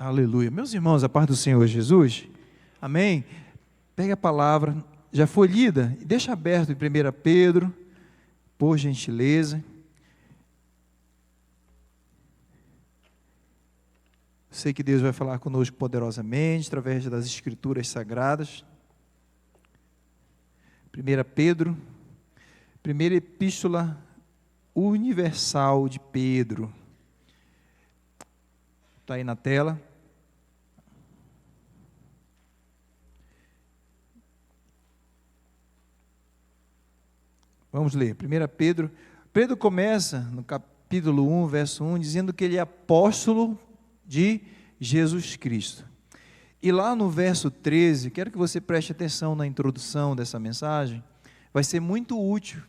Aleluia. Meus irmãos, a paz do Senhor Jesus, amém? Pega a palavra, já foi lida, e deixa aberto em 1 Pedro, por gentileza. Sei que Deus vai falar conosco poderosamente, através das Escrituras Sagradas. 1 Pedro, primeira epístola universal de Pedro. Está aí na tela. Vamos ler. 1 Pedro. Pedro começa no capítulo 1, verso 1, dizendo que ele é apóstolo de Jesus Cristo. E lá no verso 13, quero que você preste atenção na introdução dessa mensagem, vai ser muito útil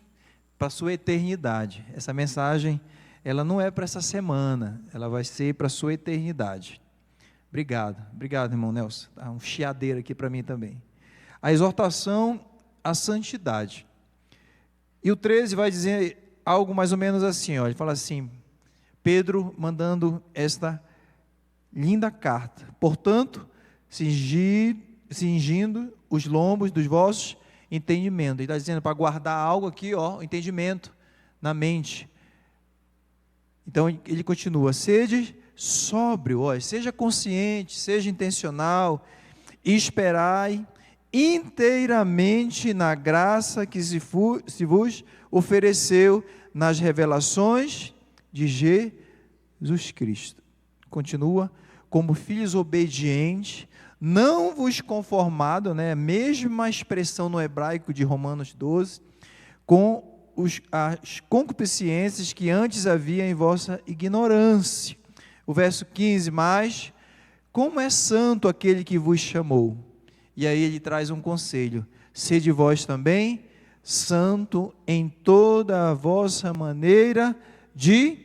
para a sua eternidade. Essa mensagem, ela não é para essa semana, ela vai ser para a sua eternidade. Obrigado, irmão Nelson. Tá um chiadeiro aqui para mim também. A exortação à santidade. E o 13 vai dizer algo mais ou menos assim, ó, ele fala assim, Pedro mandando esta linda carta. Portanto, cingindo os lombos dos vossos entendimentos. Ele está dizendo para guardar algo aqui, ó, entendimento na mente. Então ele continua, sede sóbrio, ó, seja consciente, seja intencional, e esperai inteiramente na graça que se vos ofereceu nas revelações de Jesus Cristo. Continua, como filhos obedientes, não vos conformado, né, a mesma expressão no hebraico de Romanos 12, com as concupiscências que antes havia em vossa ignorância. O verso 15, mas, como é santo aquele que vos chamou? E aí ele traz um conselho, sede vós também santo em toda a vossa maneira de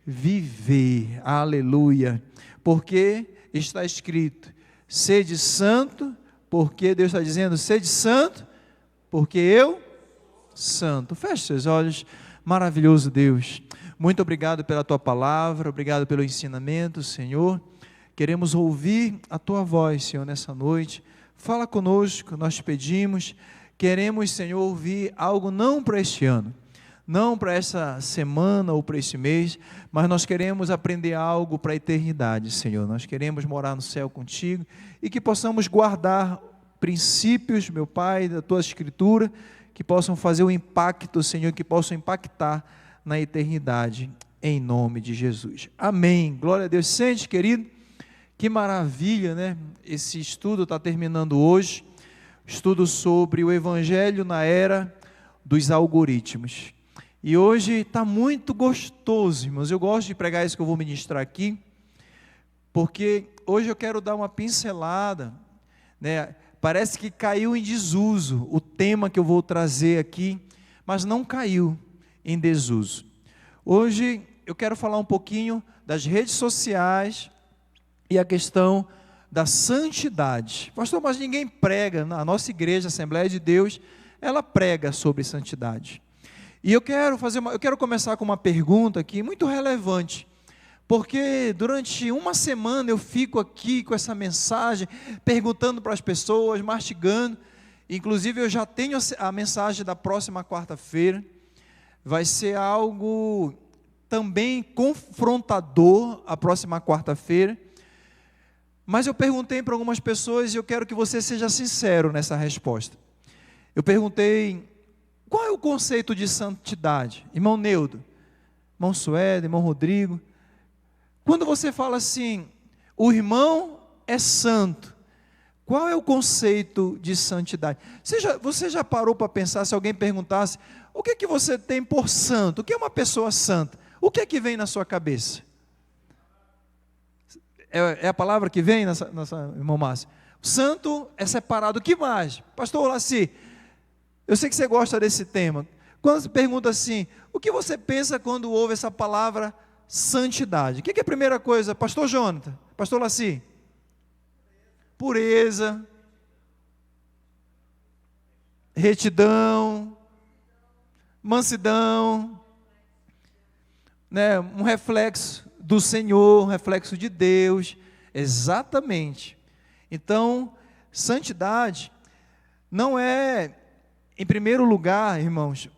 viver, aleluia, porque está escrito, sede santo, porque Deus está dizendo, sede santo, porque eu, santo. Feche seus olhos, maravilhoso Deus, muito obrigado pela tua palavra, obrigado pelo ensinamento, Senhor, queremos ouvir a tua voz, Senhor, nessa noite, fala conosco, nós pedimos, queremos, Senhor, ouvir algo não para este ano, não para essa semana ou para este mês, mas nós queremos aprender algo para a eternidade, Senhor, nós queremos morar no céu contigo, e que possamos guardar princípios, meu Pai, da tua escritura, que possam fazer o impacto, Senhor, que possam impactar na eternidade, em nome de Jesus, amém, glória a Deus. Sente, querido, que maravilha, né? Esse estudo está terminando hoje, estudo sobre o Evangelho na era dos algoritmos. E hoje está muito gostoso, irmãos. Eu gosto de pregar isso que eu vou ministrar aqui, porque hoje eu quero dar uma pincelada, né? Parece que caiu em desuso o tema que eu vou trazer aqui, mas não caiu em desuso. Hoje eu quero falar um pouquinho das redes sociais e a questão da santidade. Pastor, mas ninguém prega, na nossa igreja, Assembleia de Deus, ela prega sobre santidade. E eu quero começar com uma pergunta aqui, muito relevante, porque durante uma semana eu fico aqui com essa mensagem, perguntando para as pessoas, mastigando, inclusive eu já tenho a mensagem da próxima quarta-feira, vai ser algo também confrontador, a próxima quarta-feira, mas eu perguntei para algumas pessoas e eu quero que você seja sincero nessa resposta. Eu perguntei, qual é o conceito de santidade? Irmão Neudo, irmão Suede, irmão Rodrigo, quando você fala assim, o irmão é santo, qual é o conceito de santidade? Você já parou para pensar, se alguém perguntasse, o que você tem por santo? O que é uma pessoa santa? O que é que vem na sua cabeça? É a palavra que vem nessa irmão Márcio? Santo é separado, o que mais? Pastor Olaci, eu sei que você gosta desse tema. Quando você pergunta assim, o que você pensa quando ouve essa palavra santidade? O que é a primeira coisa? Pastor Jonathan, Pastor Olaci? Pureza, retidão, mansidão, né, um reflexo do Senhor, um reflexo de Deus, Exatamente. Então, santidade não é, em primeiro lugar, irmãos,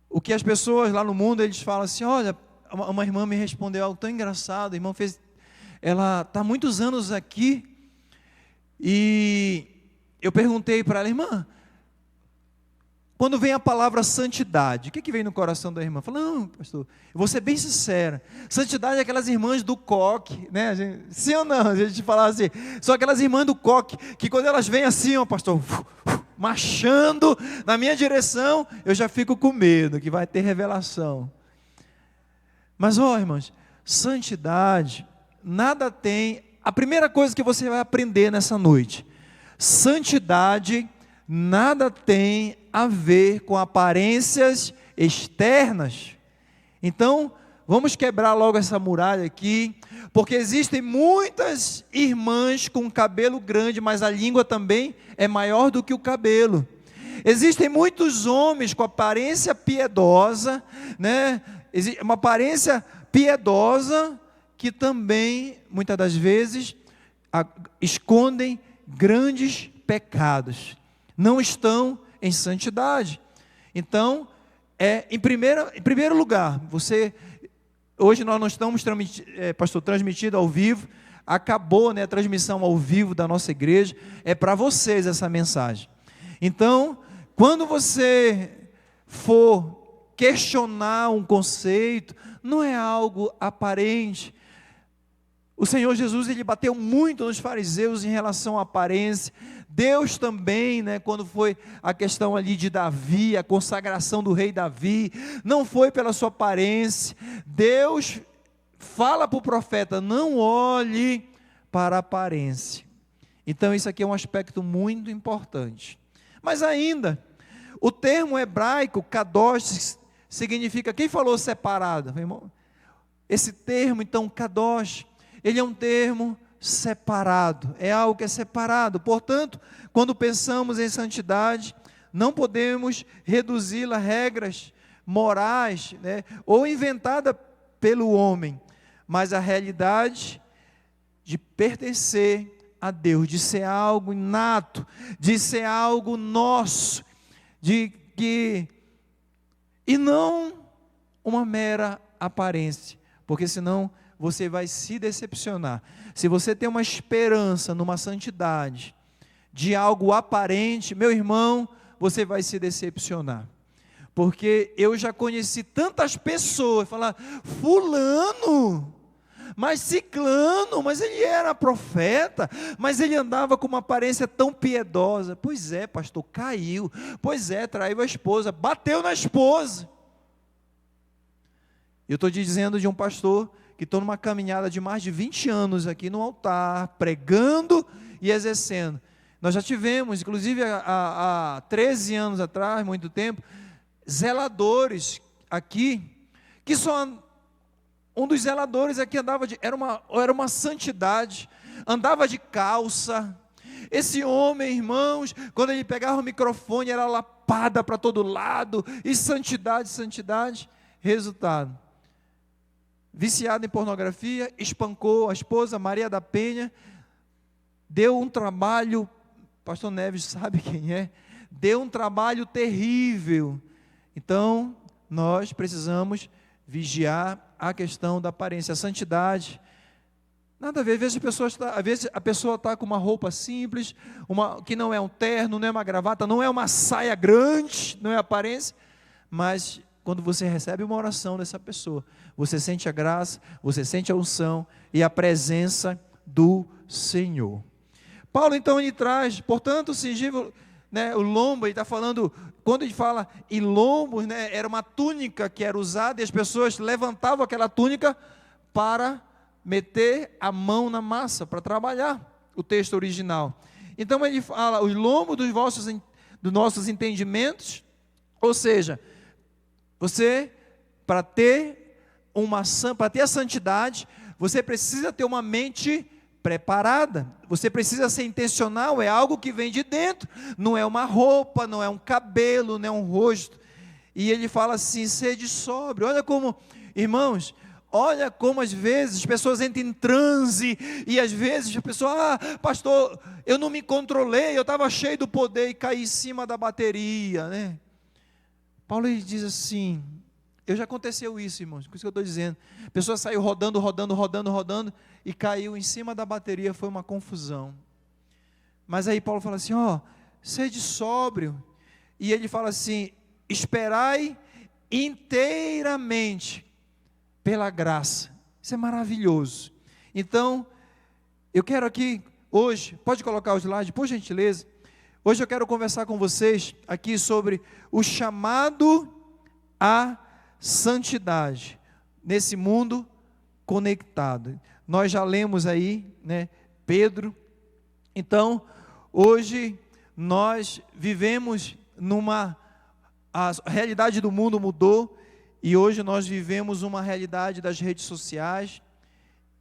o que as pessoas lá no mundo, eles falam assim, olha, uma irmã me respondeu algo tão engraçado, a irmã ela está há muitos anos aqui, e eu perguntei para ela, irmã, quando vem a palavra santidade, o que vem no coração da irmã? Fala, não, pastor, eu vou ser bem sincera, santidade é aquelas irmãs do coque, né? Sim ou não? A gente fala assim, são aquelas irmãs do coque, que quando elas vêm assim, ó pastor, marchando na minha direção, eu já fico com medo, que vai ter revelação. Mas, ó irmãos, santidade, nada tem, a primeira coisa que você vai aprender nessa noite, santidade nada tem a ver com aparências externas. Então, vamos quebrar logo essa muralha aqui, porque existem muitas irmãs com cabelo grande, mas a língua também é maior do que o cabelo. Existem muitos homens com aparência piedosa, né? Uma aparência piedosa que também, muitas das vezes, escondem grandes pecados. Não estão em santidade. Então, em primeiro lugar, hoje nós não estamos transmitindo ao vivo, acabou, né, a transmissão ao vivo da nossa igreja, é para vocês essa mensagem. Então, quando você for questionar um conceito, não é algo aparente. O Senhor Jesus, ele bateu muito nos fariseus em relação à aparência. Deus também, né, quando foi a questão ali de Davi, a consagração do rei Davi, não foi pela sua aparência. Deus fala para o profeta, não olhe para a aparência. Então isso aqui é um aspecto muito importante. Mas ainda, o termo hebraico, kadosh, significa, quem falou separado? Irmão? Esse termo, então, kadosh, ele é um termo separado, é algo que é separado. Portanto, quando pensamos em santidade, não podemos reduzi-la a regras morais, né, ou inventada pelo homem, mas a realidade de pertencer a Deus, de ser algo inato, de ser algo nosso, e não uma mera aparência, porque senão você vai se decepcionar. Se você tem uma esperança numa santidade, de algo aparente, meu irmão, você vai se decepcionar. Porque eu já conheci tantas pessoas, falar, fulano, mas ciclano, mas ele era profeta, mas ele andava com uma aparência tão piedosa. Pois é, pastor, caiu, pois é, traiu a esposa, bateu na esposa. Eu estou te dizendo de um pastor que estou numa caminhada de mais de 20 anos aqui no altar, pregando e exercendo. Nós já tivemos, inclusive há 13 anos atrás, muito tempo, zeladores aqui, que só um dos zeladores aqui era uma santidade, andava de calça. Esse homem, irmãos, quando ele pegava o microfone, era lapada para todo lado, e santidade, santidade. Resultado, viciado em pornografia, espancou a esposa, Maria da Penha, deu um trabalho, pastor Neves sabe quem é, deu um trabalho terrível. Então, nós precisamos vigiar a questão da aparência, a santidade. Nada a ver, às vezes a pessoa está com uma roupa simples, que não é um terno, não é uma gravata, não é uma saia grande, não é aparência, mas quando você recebe uma oração dessa pessoa, você sente a graça, você sente a unção e a presença do Senhor. Paulo então ele traz, portanto, o cingível, né, o lombo, ele está falando, quando ele fala em lombos, né, era uma túnica que era usada e as pessoas levantavam aquela túnica para meter a mão na massa, para trabalhar, o texto original. Então ele fala, os lombos dos nossos entendimentos, ou seja, você, para ter a santidade, você precisa ter uma mente preparada, você precisa ser intencional, é algo que vem de dentro, não é uma roupa, não é um cabelo, não é um rosto. E ele fala assim, sede sóbrio. Olha como, irmãos, olha como às vezes as pessoas entram em transe, e às vezes a pessoa, pastor, eu não me controlei, eu estava cheio do poder e caí em cima da bateria, né? Paulo ele diz assim, já aconteceu isso, irmãos, por isso que eu estou dizendo, a pessoa saiu rodando, e caiu em cima da bateria, foi uma confusão. Mas aí Paulo fala assim, sede sóbrio, e ele fala assim, esperai inteiramente pela graça. Isso é maravilhoso. Então, eu quero aqui, hoje, pode colocar o slide, por gentileza. Hoje eu quero conversar com vocês aqui sobre o chamado à santidade, nesse mundo conectado. Nós já lemos aí, né, Pedro. Então, hoje, nós vivemos a realidade do mundo mudou, e hoje nós vivemos uma realidade das redes sociais.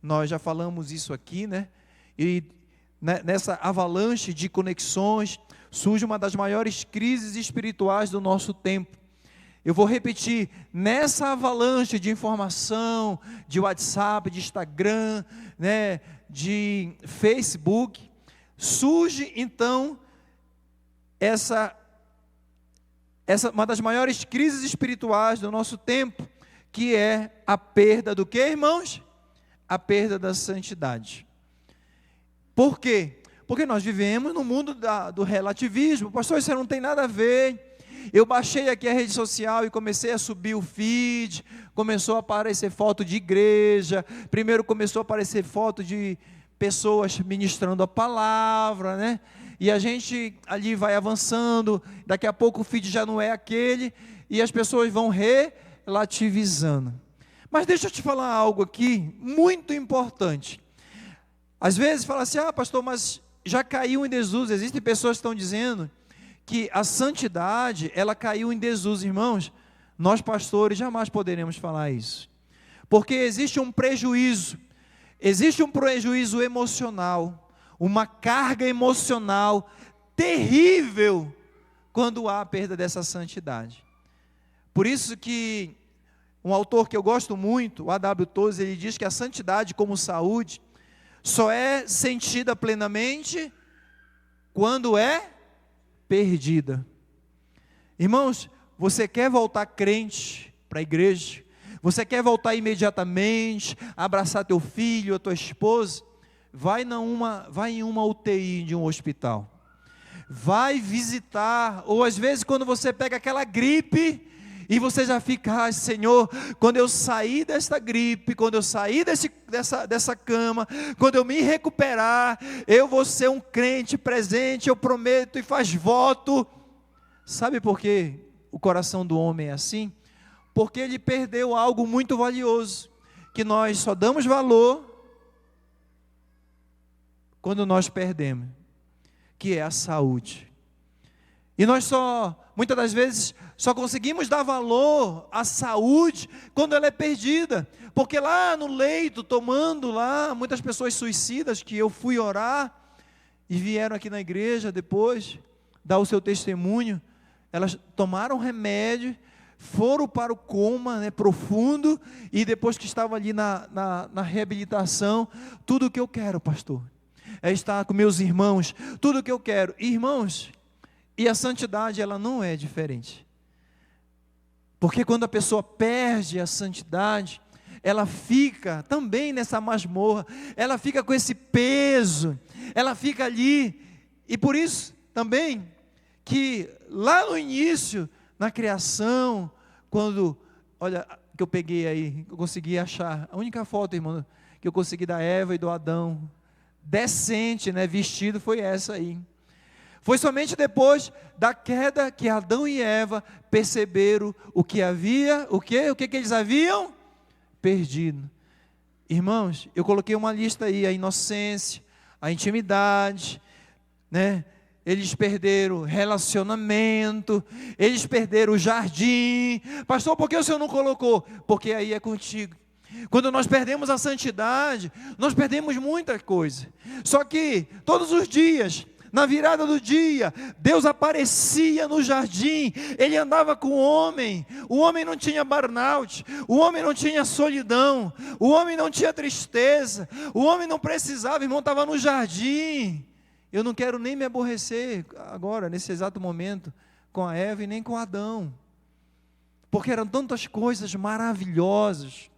Nós já falamos isso aqui, né? E nessa avalanche de conexões, surge uma das maiores crises espirituais do nosso tempo. Eu vou repetir, nessa avalanche de informação, de WhatsApp, de Instagram, né, de Facebook, surge então uma das maiores crises espirituais do nosso tempo, que é a perda do quê, irmãos? A perda da santidade. Por quê? Porque nós vivemos no mundo do relativismo. Pastor, isso não tem nada a ver. Eu baixei aqui a rede social e comecei a subir o feed, começou a aparecer foto de igreja, primeiro começou a aparecer foto de pessoas ministrando a palavra, né? E a gente ali vai avançando, daqui a pouco o feed já não é aquele, e as pessoas vão relativizando. Mas deixa eu te falar algo aqui, muito importante. Às vezes fala assim, pastor, mas já caiu em desuso. Existem pessoas que estão dizendo que a santidade, ela caiu em desuso. Irmãos, nós pastores jamais poderemos falar isso. Porque existe um prejuízo emocional, uma carga emocional terrível quando há a perda dessa santidade. Por isso que um autor que eu gosto muito, o A.W. Tozer, ele diz que a santidade como saúde só é sentida plenamente quando é perdida. Irmãos, você quer voltar crente para a igreja? Você quer voltar imediatamente, abraçar teu filho, a tua esposa? Vai em uma UTI de um hospital. Vai visitar, ou às vezes quando você pega aquela gripe, e você já fica, Senhor, quando eu sair desta gripe, quando eu sair dessa cama, quando eu me recuperar, eu vou ser um crente presente, eu prometo e faz voto. Sabe por que o coração do homem é assim? Porque ele perdeu algo muito valioso, que nós só damos valor quando nós perdemos, que é a saúde. E nós muitas das vezes, só conseguimos dar valor à saúde quando ela é perdida. Porque lá no leito, tomando lá, muitas pessoas suicidas que eu fui orar, e vieram aqui na igreja depois, dar o seu testemunho, elas tomaram remédio, foram para o coma, né, profundo, e depois que estavam ali na reabilitação, tudo o que eu quero, pastor, é estar com meus irmãos, tudo o que eu quero. Irmãos, e a santidade, ela não é diferente. Porque quando a pessoa perde a santidade, ela fica também nessa masmorra, ela fica com esse peso, ela fica ali. E por isso também, que lá no início, na criação, quando, olha, que eu peguei aí, eu consegui achar, a única foto, irmão, que eu consegui da Eva e do Adão, decente, né, vestido, foi essa aí. Foi somente depois da queda que Adão e Eva perceberam o que que eles haviam perdido. Irmãos, eu coloquei uma lista aí, a inocência, a intimidade, né? Eles perderam relacionamento, eles perderam o jardim. Pastor, por que o senhor não colocou? Porque aí é contigo. Quando nós perdemos a santidade, nós perdemos muita coisa. Só que todos os dias na virada do dia, Deus aparecia no jardim, Ele andava com o homem não tinha burnout, o homem não tinha solidão, o homem não tinha tristeza, o homem não precisava, irmão, estava no jardim. Eu não quero nem me aborrecer agora, nesse exato momento, com a Eva e nem com Adão, porque eram tantas coisas maravilhosas,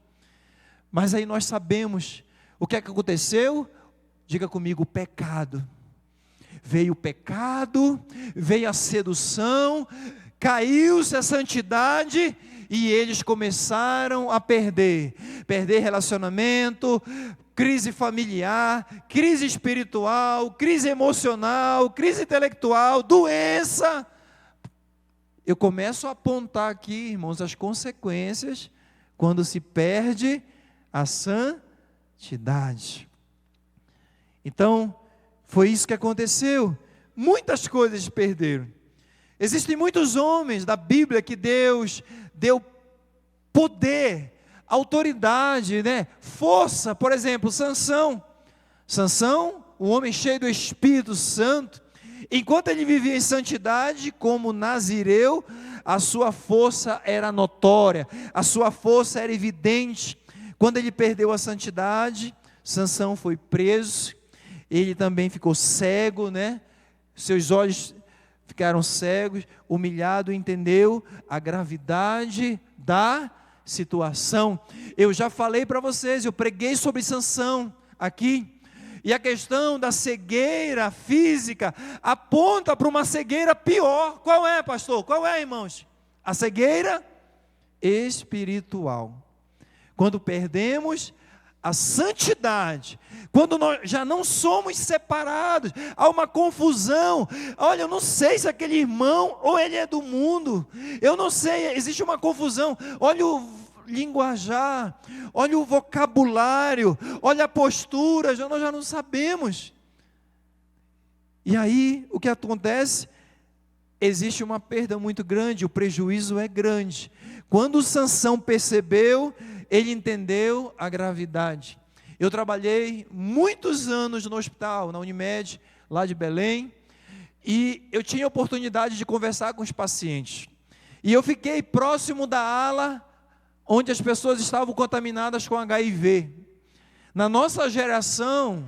mas aí nós sabemos o que é que aconteceu. Diga comigo, o pecado. Veio o pecado, veio a sedução, caiu-se a santidade e eles começaram a perder relacionamento, crise familiar, crise espiritual, crise emocional, crise intelectual, doença. Eu começo a apontar aqui, irmãos, as consequências quando se perde a santidade. Então, foi isso que aconteceu. Muitas coisas perderam. Existem muitos homens da Bíblia que Deus deu poder, autoridade, força. Por exemplo, Sansão, um homem cheio do Espírito Santo, enquanto ele vivia em santidade, como nazireu, a sua força era notória, a sua força era evidente. Quando ele perdeu a santidade, Sansão foi preso, ele também ficou cego, seus olhos ficaram cegos, humilhado, entendeu a gravidade da situação. Eu já falei para vocês, eu preguei sobre Sansão aqui, e a questão da cegueira física aponta para uma cegueira pior. Qual é, pastor? Qual é, irmãos? A cegueira espiritual. Quando perdemos a santidade, quando nós já não somos separados, há uma confusão. Olha, eu não sei se aquele irmão ou ele é do mundo, eu não sei, existe uma confusão. Olha o linguajar, olha o vocabulário, olha a postura, nós já não sabemos. E aí, o que acontece? Existe uma perda muito grande, o prejuízo é grande. Quando Sansão percebeu, ele entendeu a gravidade. Eu trabalhei muitos anos no hospital, na Unimed, lá de Belém, e eu tinha a oportunidade de conversar com os pacientes. E eu fiquei próximo da ala onde as pessoas estavam contaminadas com HIV. Na nossa geração,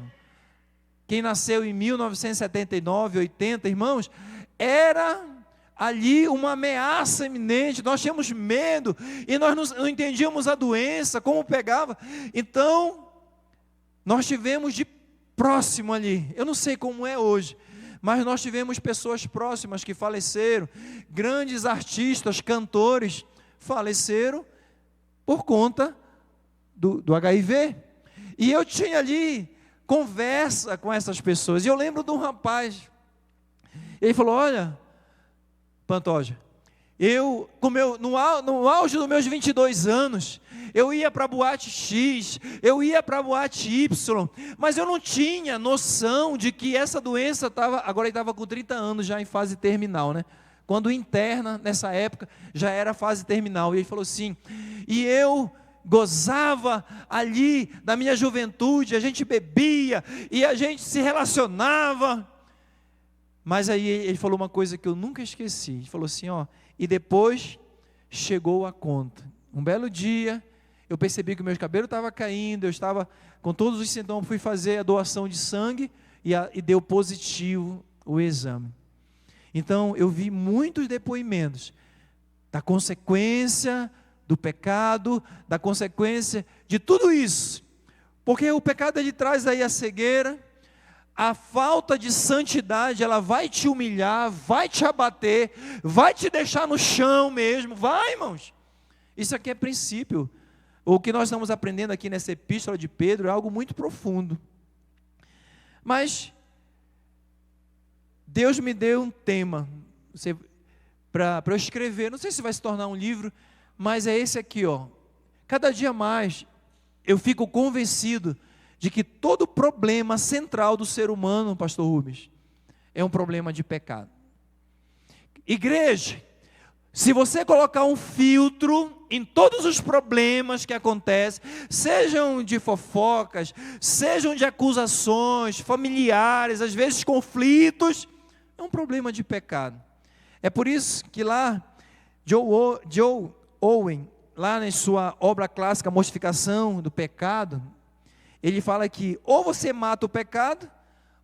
quem nasceu em 1979, 80, irmãos, era ali uma ameaça iminente, nós tínhamos medo, e nós não entendíamos a doença, como pegava. Então, nós tivemos de próximo ali, eu não sei como é hoje, mas nós tivemos pessoas próximas que faleceram, grandes artistas, cantores, faleceram por conta do HIV, e eu tinha ali conversa com essas pessoas, e eu lembro de um rapaz, ele falou: olha, Pantoja, no auge dos meus 22 anos, eu ia para a boate X, eu ia para a boate Y, mas eu não tinha noção de que essa doença agora ele estava com 30 anos já em fase terminal, Quando interna, nessa época, já era fase terminal, e ele falou assim, e eu gozava ali da minha juventude, a gente bebia, e a gente se relacionava, mas aí ele falou uma coisa que eu nunca esqueci, ele falou assim, e depois chegou a conta. Um belo dia, eu percebi que o meu cabelo estava caindo, eu estava com todos os sintomas, fui fazer a doação de sangue, e deu positivo o exame. Então, eu vi muitos depoimentos da consequência do pecado, da consequência de tudo isso, porque o pecado ele traz aí a cegueira, a falta de santidade, ela vai te humilhar, vai te abater, vai te deixar no chão mesmo, vai, irmãos. Isso aqui é princípio. O que nós estamos aprendendo aqui nessa epístola de Pedro é algo muito profundo. Mas Deus me deu um tema para eu escrever, não sei se vai se tornar um livro, mas é esse aqui, Cada dia mais eu fico convencido de que todo problema central do ser humano, pastor Rubens, é um problema de pecado. Igreja, se você colocar um filtro em todos os problemas que acontecem, sejam de fofocas, sejam de acusações familiares, às vezes conflitos, é um problema de pecado. É por isso que lá, Joe Owen, lá na sua obra clássica, Mortificação do Pecado, ele fala que ou você mata o pecado,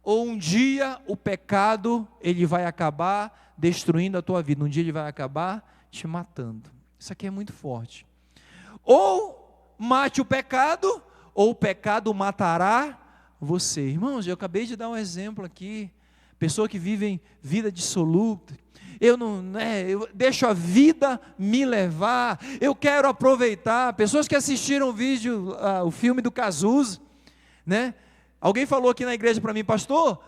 ou um dia o pecado ele vai acabar destruindo a tua vida, um dia ele vai acabar te matando. Isso aqui é muito forte. Ou mate o pecado, ou o pecado matará você. Irmãos, eu acabei de dar um exemplo aqui, pessoa que vive vida dissoluta, eu deixo a vida me levar, eu quero aproveitar. Pessoas que assistiram o filme do Cazuza, né? Alguém falou aqui na igreja para mim, pastor,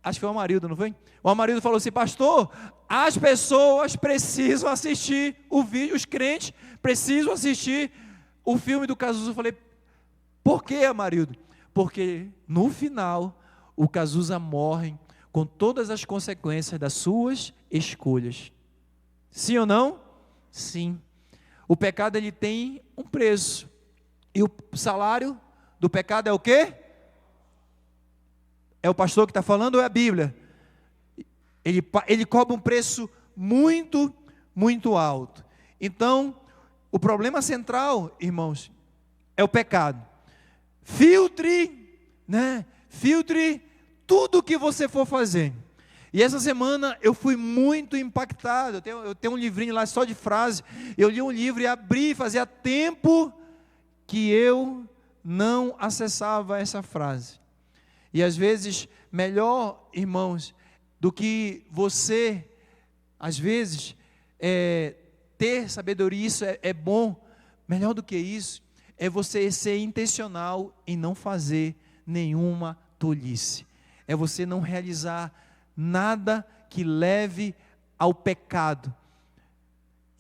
acho que foi o Amarildo, não foi? O Amarildo falou assim, pastor, as pessoas precisam assistir o vídeo, os crentes precisam assistir o filme do Cazuza. Eu falei, por que, Amarildo? Porque no final, o Cazuza morre com todas as consequências das suas escolhas. Sim ou não? Sim. O pecado ele tem um preço. E o salário do pecado é o quê? É o pastor que está falando ou é a Bíblia? Ele cobra um preço muito, muito alto. Então, o problema central, irmãos, é o pecado. Filtre tudo que você for fazer. E essa semana eu fui muito impactado. Eu tenho um livrinho lá só de frase. Eu li um livro e abri, fazia tempo que eu não acessava essa frase. E às vezes, melhor, irmãos, do que você, às vezes, ter sabedoria, isso é bom. Melhor do que isso, é você ser intencional em não fazer nenhuma tolice. É você não realizar nada que leve ao pecado.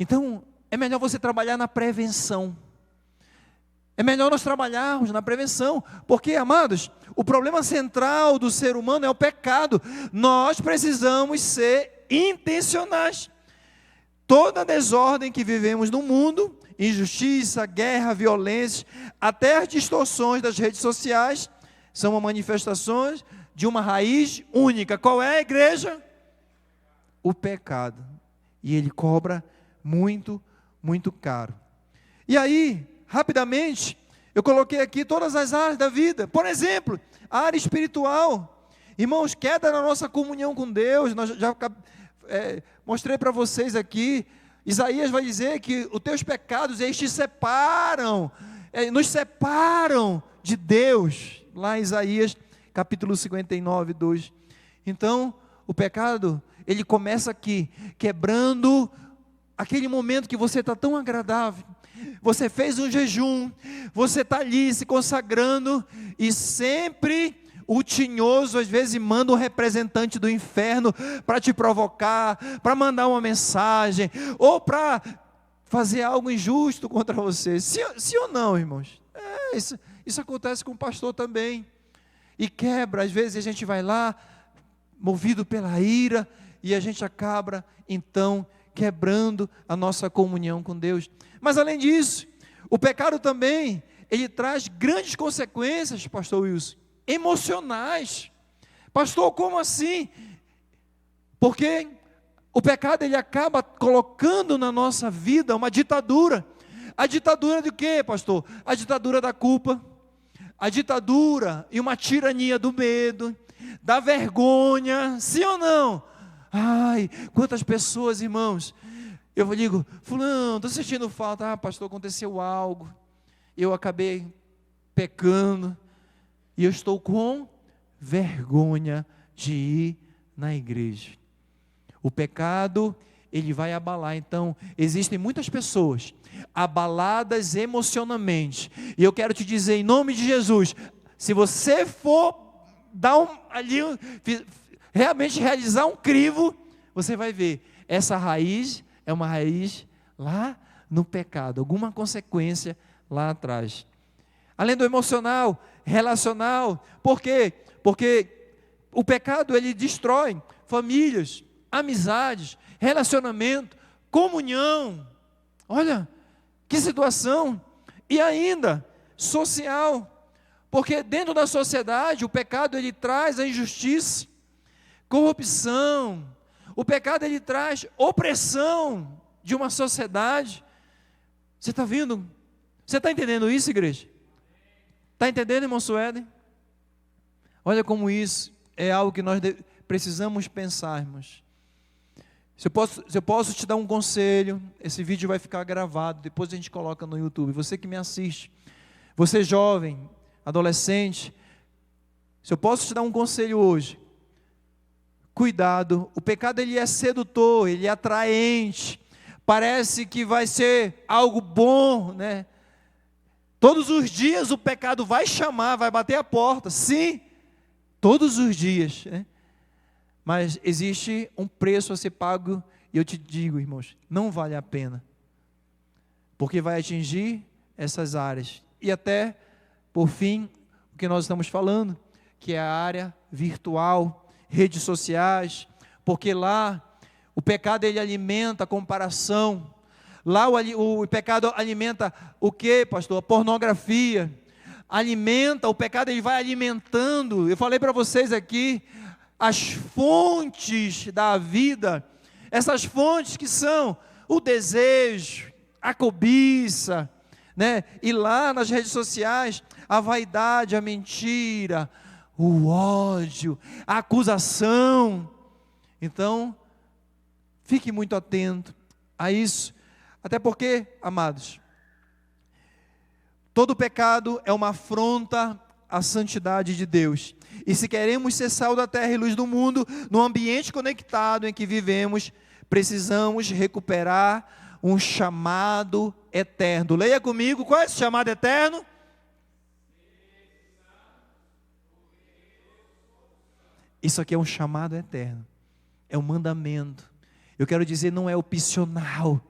Então, é melhor você trabalhar na prevenção. É melhor nós trabalharmos na prevenção, porque, amados, o problema central do ser humano é o pecado. Nós precisamos ser intencionais. Toda a desordem que vivemos no mundo, injustiça, guerra, violência, até as distorções das redes sociais, são manifestações de uma raiz única. Qual é a igreja? O pecado. E ele cobra muito, muito caro. E aí, rapidamente, eu coloquei aqui todas as áreas da vida. Por exemplo, a área espiritual. Irmãos, queda na nossa comunhão com Deus. Nós já mostrei para vocês aqui. Isaías vai dizer que os teus pecados, eles te separam, nos separam de Deus. Lá em Isaías, capítulo 59, 2. Então, o pecado, ele começa aqui, quebrando aquele momento que você está tão agradável. Você fez um jejum, você está ali se consagrando, e sempre o tinhoso às vezes manda um representante do inferno para te provocar, para mandar uma mensagem, ou para fazer algo injusto contra você. Sim ou não, irmãos? Isso acontece com o pastor também. E quebra, às vezes a gente vai lá, movido pela ira, e a gente acaba, então, quebrando a nossa comunhão com Deus. Mas além disso, o pecado também, ele traz grandes consequências, pastor Wilson, emocionais. Pastor, como assim? Porque o pecado, ele acaba colocando na nossa vida uma ditadura. A ditadura de quê, pastor? A ditadura da culpa, a ditadura e uma tirania do medo, da vergonha, sim ou não? Ai, quantas pessoas, irmãos, eu digo, fulano, estou sentindo falta, pastor, aconteceu algo, eu acabei pecando, e eu estou com vergonha de ir na igreja. O pecado, ele vai abalar. Então, existem muitas pessoas abaladas emocionalmente, e eu quero te dizer, em nome de Jesus, se você for realmente realizar um crivo, você vai ver, essa raiz é uma raiz lá no pecado, alguma consequência lá atrás. Além do emocional, relacional. Por quê? Porque o pecado, ele destrói famílias, amizades, relacionamento, comunhão. Olha, Que situação! E ainda, social, porque dentro da sociedade, o pecado ele traz a injustiça, corrupção, o pecado ele traz opressão de uma sociedade. Você está vendo? Você está entendendo isso, igreja? Está entendendo, irmão Sueden? Olha como isso é algo que nós precisamos pensar, irmãos. Se eu posso te dar um conselho, esse vídeo vai ficar gravado, depois a gente coloca no YouTube. Você que me assiste, você jovem, adolescente, se eu posso te dar um conselho hoje, cuidado, o pecado ele é sedutor, ele é atraente, parece que vai ser algo bom, né? Todos os dias o pecado vai chamar, vai bater a porta, sim, todos os dias, né? Mas existe um preço a ser pago, e eu te digo, irmãos, não vale a pena, porque vai atingir essas áreas, e até, por fim, o que nós estamos falando, que é a área virtual, redes sociais, porque lá, o pecado ele alimenta a comparação, lá o pecado alimenta o que, pastor? A pornografia, alimenta, o pecado ele vai alimentando, eu falei para vocês aqui, as fontes da vida, essas fontes que são o desejo, a cobiça, né? E lá nas redes sociais, a vaidade, a mentira, o ódio, a acusação. Então, fique muito atento a isso, até porque, amados, todo pecado é uma afronta à santidade de Deus, e se queremos ser sal da terra e luz do mundo, no ambiente conectado em que vivemos, precisamos recuperar um chamado eterno. Leia comigo, qual é esse chamado eterno? Isso aqui é um chamado eterno, é um mandamento. Eu quero dizer, não é opcional.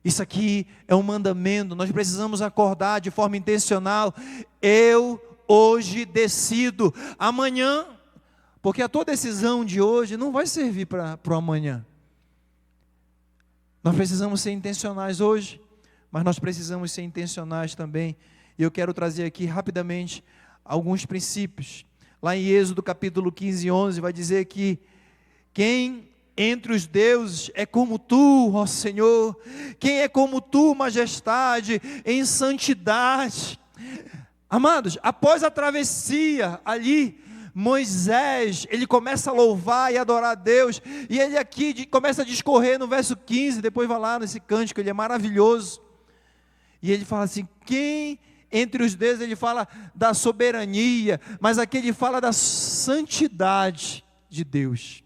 Isso aqui é um mandamento, nós precisamos acordar de forma intencional. Eu hoje decido, amanhã, porque a tua decisão de hoje não vai servir para o amanhã. Nós precisamos ser intencionais hoje, mas nós precisamos ser intencionais também. E eu quero trazer aqui rapidamente alguns princípios. Lá em Êxodo capítulo 15, 11, vai dizer que quem entre os deuses é como tu, ó Senhor, quem é como tu, majestade, em santidade. Amados, após a travessia ali, Moisés, ele começa a louvar e adorar a Deus, e ele aqui começa a discorrer no verso 15, depois vai lá nesse cântico, ele é maravilhoso, e ele fala assim, quem entre os deuses, ele fala da soberania, mas aqui ele fala da santidade de Deus.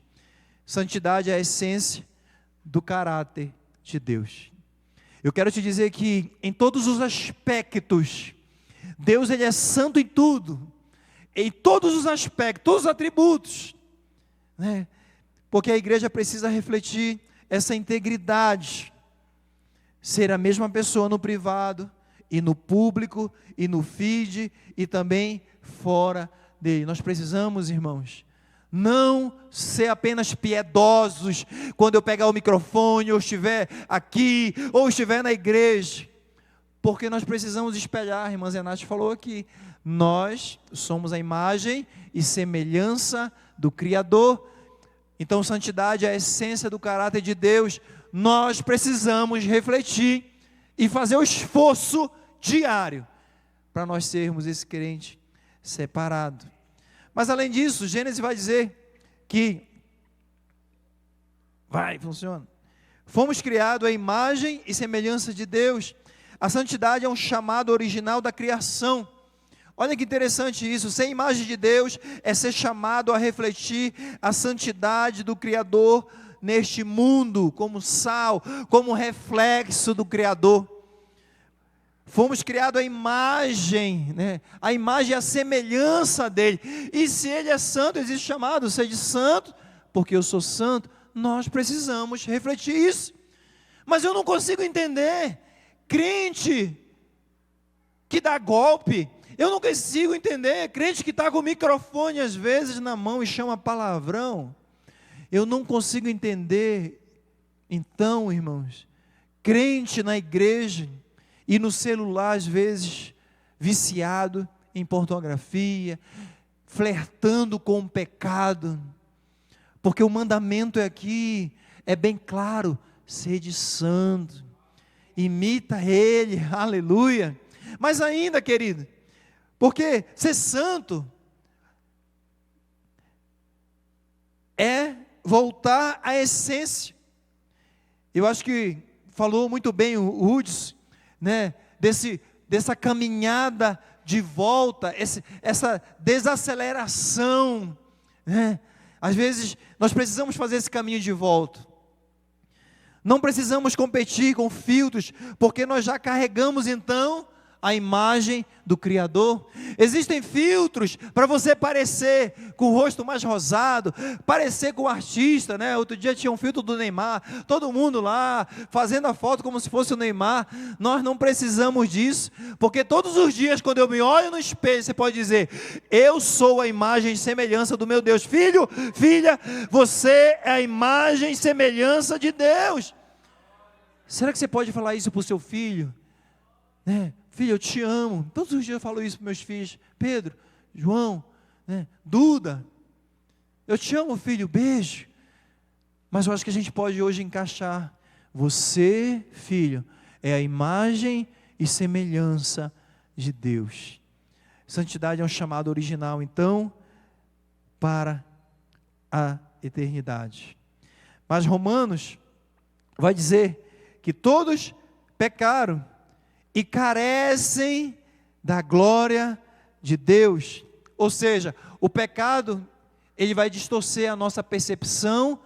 Santidade é a essência do caráter de Deus. Eu quero te dizer que em todos os aspectos, Deus ele é santo em tudo, em todos os aspectos, todos os atributos, né? Porque a igreja precisa refletir essa integridade, ser a mesma pessoa no privado, e no público, e no feed, e também fora dele. Nós precisamos, irmãos, não ser apenas piedosos, quando eu pegar o microfone, ou estiver aqui, ou estiver na igreja, porque nós precisamos espelhar, a irmã Zenate falou aqui, nós somos a imagem e semelhança do Criador, então santidade é a essência do caráter de Deus, nós precisamos refletir, e fazer o esforço diário, para nós sermos esse crente separado. Mas além disso, Gênesis vai dizer que, funciona, fomos criados à imagem e semelhança de Deus, a santidade é um chamado original da criação. Olha que interessante isso, ser imagem de Deus é ser chamado a refletir a santidade do Criador neste mundo, como sal, como reflexo do Criador. Fomos criados à imagem, né? A imagem e a semelhança dele, e se ele é santo, existe chamado, seja santo, porque eu sou santo, nós precisamos refletir isso, mas eu não consigo entender, crente que dá golpe, eu não consigo entender, crente que está com o microfone às vezes na mão e chama palavrão, eu não consigo entender, então irmãos, crente na igreja, e no celular, às vezes, viciado em pornografia, flertando com o pecado, porque o mandamento aqui é bem claro: sede santo, imita Ele, aleluia. Mas ainda, querido, porque ser santo é voltar à essência. Eu acho que falou muito bem o Hudson, né, dessa caminhada de volta, essa desaceleração, né? Às vezes nós precisamos fazer esse caminho de volta. Não precisamos competir com filtros, porque nós já carregamos então a imagem do Criador. Existem filtros para você parecer com o rosto mais rosado, parecer com o artista, né? Outro dia tinha um filtro do Neymar, todo mundo lá fazendo a foto como se fosse o Neymar. Nós não precisamos disso, porque todos os dias quando eu me olho no espelho, você pode dizer: eu sou a imagem e semelhança do meu Deus. Filho, filha, você é a imagem e semelhança de Deus. Será que você pode falar isso para o seu filho? Né? Filho, eu te amo. Todos os dias eu falo isso para meus filhos. Pedro, João, né? Duda, eu te amo, filho, beijo. Mas eu acho que a gente pode hoje encaixar: você, filho, é a imagem e semelhança de Deus. Santidade é um chamado original, então, para a eternidade. Mas Romanos vai dizer que todos pecaram e carecem da glória de Deus. Ou seja, o pecado, ele vai distorcer a nossa percepção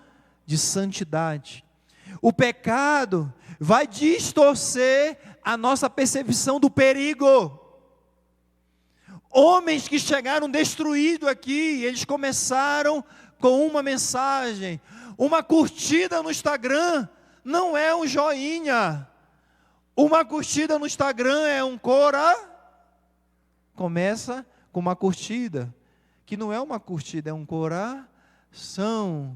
de santidade. O pecado vai distorcer a nossa percepção do perigo. Homens que chegaram destruídos aqui, eles começaram com uma mensagem. Uma curtida no Instagram não é um joinha. Uma curtida no Instagram é um começa com uma curtida, que não é uma curtida, é um coração.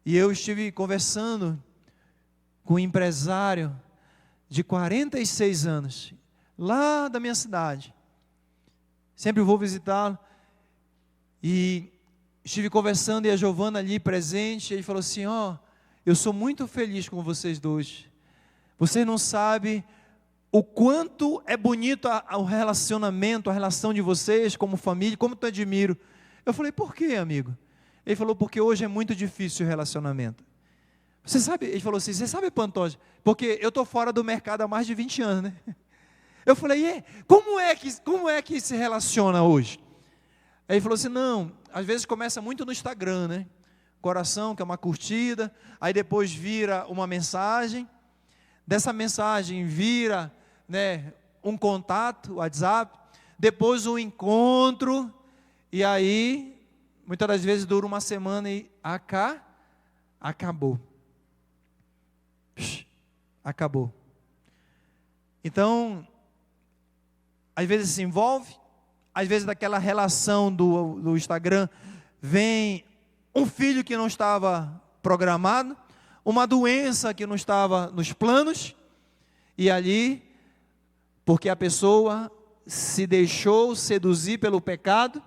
E eu estive conversando com um empresário de 46 anos, lá da minha cidade. Sempre vou visitá-lo. E estive conversando e a Giovana ali presente, ele falou assim: eu sou muito feliz com vocês dois. Vocês não sabem o quanto é bonito o relacionamento, a relação de vocês como família, como eu admiro. Eu falei: por quê, amigo? Ele falou: porque hoje é muito difícil o relacionamento. Você sabe, ele falou assim: você sabe, Pantoja, porque eu estou fora do mercado há mais de 20 anos, né? Eu falei: como é que se relaciona hoje? Aí ele falou assim: não, às vezes começa muito no Instagram, né? Coração, que é uma curtida, aí depois vira uma mensagem, dessa mensagem vira, né, um contato, WhatsApp, depois um encontro, e aí, muitas das vezes dura uma semana e acabou. Acabou. Então, às vezes se envolve, às vezes daquela relação do Instagram, vem um filho que não estava programado, uma doença que não estava nos planos, e ali, porque a pessoa se deixou seduzir pelo pecado,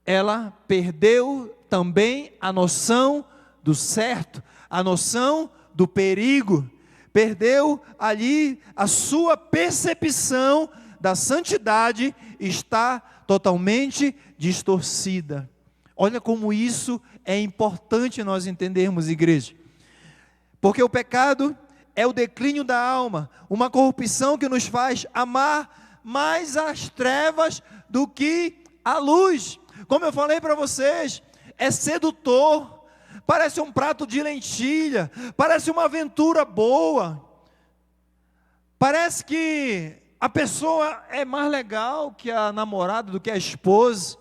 ela perdeu também a noção do certo, a noção do perigo, perdeu ali a sua percepção da santidade, está totalmente distorcida. Olha como isso é importante nós entendermos, igreja. Porque o pecado é o declínio da alma, uma corrupção que nos faz amar mais as trevas do que a luz. Como eu falei para vocês, é sedutor, parece um prato de lentilha, parece uma aventura boa, parece que a pessoa é mais legal que a namorada, do que a esposa,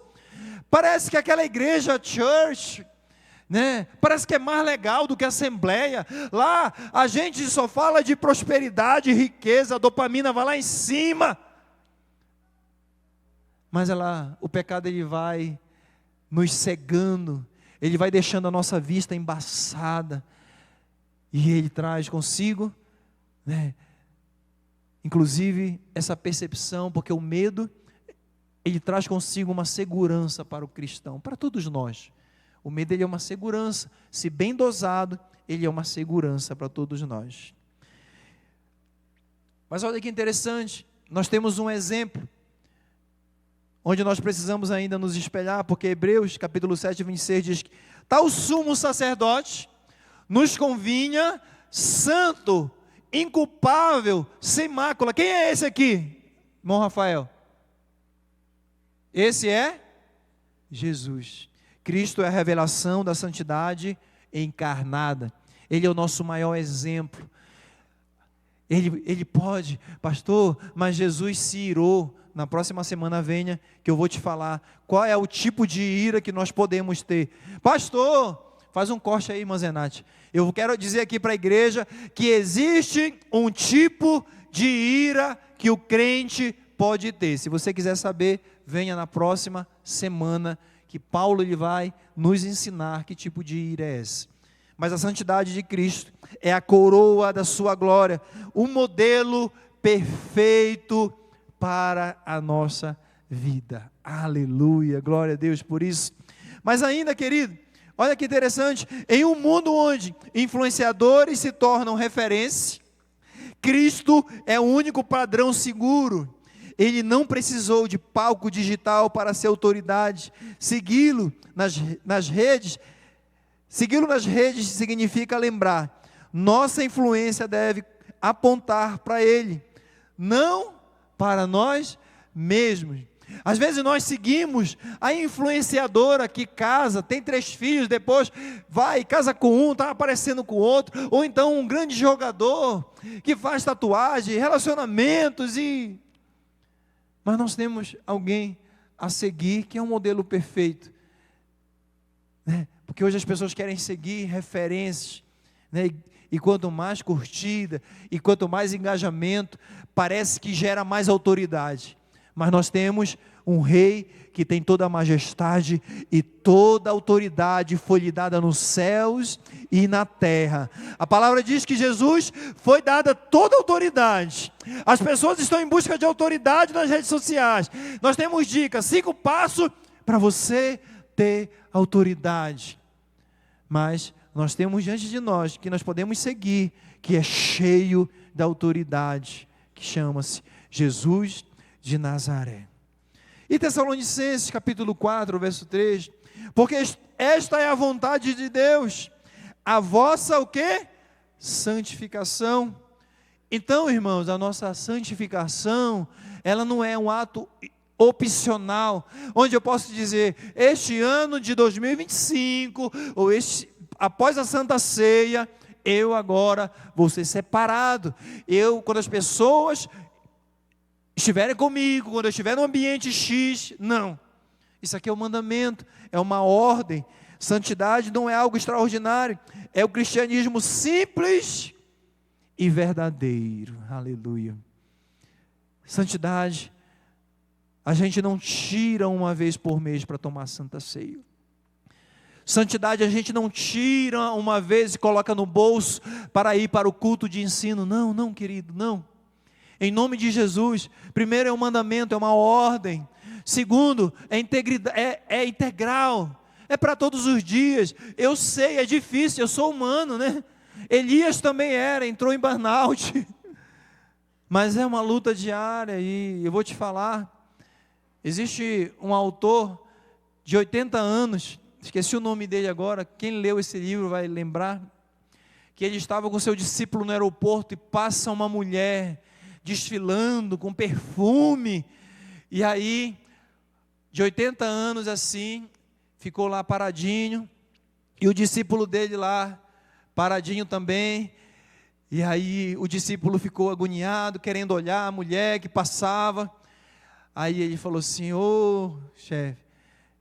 parece que aquela igreja, church, né? Parece que é mais legal do que a assembleia. Lá a gente só fala de prosperidade, riqueza, a dopamina vai lá em cima. Mas o pecado ele vai nos cegando, ele vai deixando a nossa vista embaçada, e ele traz consigo, né, inclusive essa percepção, porque o medo, ele traz consigo uma segurança para o cristão, para todos nós. O medo, ele é uma segurança, se bem dosado, ele é uma segurança para todos nós. Mas olha que interessante, nós temos um exemplo, onde nós precisamos ainda nos espelhar, porque Hebreus capítulo 7, 26 diz que tal sumo sacerdote nos convinha santo, inculpável, sem mácula. Quem é esse aqui, irmão Rafael? Esse é Jesus. Cristo é a revelação da santidade encarnada. Ele é o nosso maior exemplo. Ele pode, pastor, mas Jesus se irou. Na próxima semana venha, que eu vou te falar qual é o tipo de ira que nós podemos ter. Pastor, faz um corte aí, irmã Zenate. Eu quero dizer aqui para a igreja que existe um tipo de ira que o crente pode ter. Se você quiser saber, venha na próxima semana, que Paulo ele vai nos ensinar que tipo de ira é essa. Mas a santidade de Cristo é a coroa da sua glória, o modelo perfeito para a nossa vida. Aleluia, glória a Deus por isso. Mas ainda, querido, olha que interessante, em um mundo onde influenciadores se tornam referência, Cristo é o único padrão seguro. Ele não precisou de palco digital para ser autoridade. Segui-lo nas redes significa lembrar. Nossa influência deve apontar para Ele, não para nós mesmos. Às vezes nós seguimos a influenciadora que casa, tem 3 filhos, depois vai, casa com um, está aparecendo com o outro, ou então um grande jogador, que faz tatuagem, relacionamentos, mas nós temos alguém a seguir, que é um modelo perfeito, né? Porque hoje as pessoas querem seguir referências, né? E quanto mais curtida, e quanto mais engajamento, parece que gera mais autoridade. Mas nós temos um rei que tem toda a majestade, e toda a autoridade foi lhe dada nos céus e na terra. A palavra diz que Jesus foi dada toda a autoridade. As pessoas estão em busca de autoridade nas redes sociais. Nós temos dicas, 5 passos para você ter autoridade. Mas nós temos diante de nós, que nós podemos seguir, que é cheio da autoridade, que chama-se Jesus de Nazaré. E Tessalonicenses capítulo 4, verso 3, porque esta é a vontade de Deus, a vossa o quê? Santificação. Então, irmãos, a nossa santificação, ela não é um ato opcional, onde eu posso dizer, este ano de 2025, ou após a Santa Ceia, eu agora vou ser separado. Quando as pessoas estiverem comigo, quando eu estiver no ambiente X, não. Isso aqui é um mandamento, é uma ordem. Santidade não é algo extraordinário, é o cristianismo simples e verdadeiro. Aleluia. Santidade, a gente não tira uma vez por mês para tomar Santa Ceia. Santidade a gente não tira uma vez e coloca no bolso para ir para o culto de ensino. Não, não, querido, não. Em nome de Jesus, primeiro é um mandamento, é uma ordem. Segundo, é integral, é para todos os dias. Eu sei, é difícil, eu sou humano, né? Elias também entrou em burnout. Mas é uma luta diária, e eu vou te falar, existe um autor de 80 anos, esqueci o nome dele agora, quem leu esse livro vai lembrar, que ele estava com seu discípulo no aeroporto e passa uma mulher desfilando com perfume, e aí, de 80 anos assim, ficou lá paradinho, e o discípulo dele lá, paradinho também, e aí o discípulo ficou agoniado, querendo olhar a mulher que passava. Aí ele falou assim: ô chefe,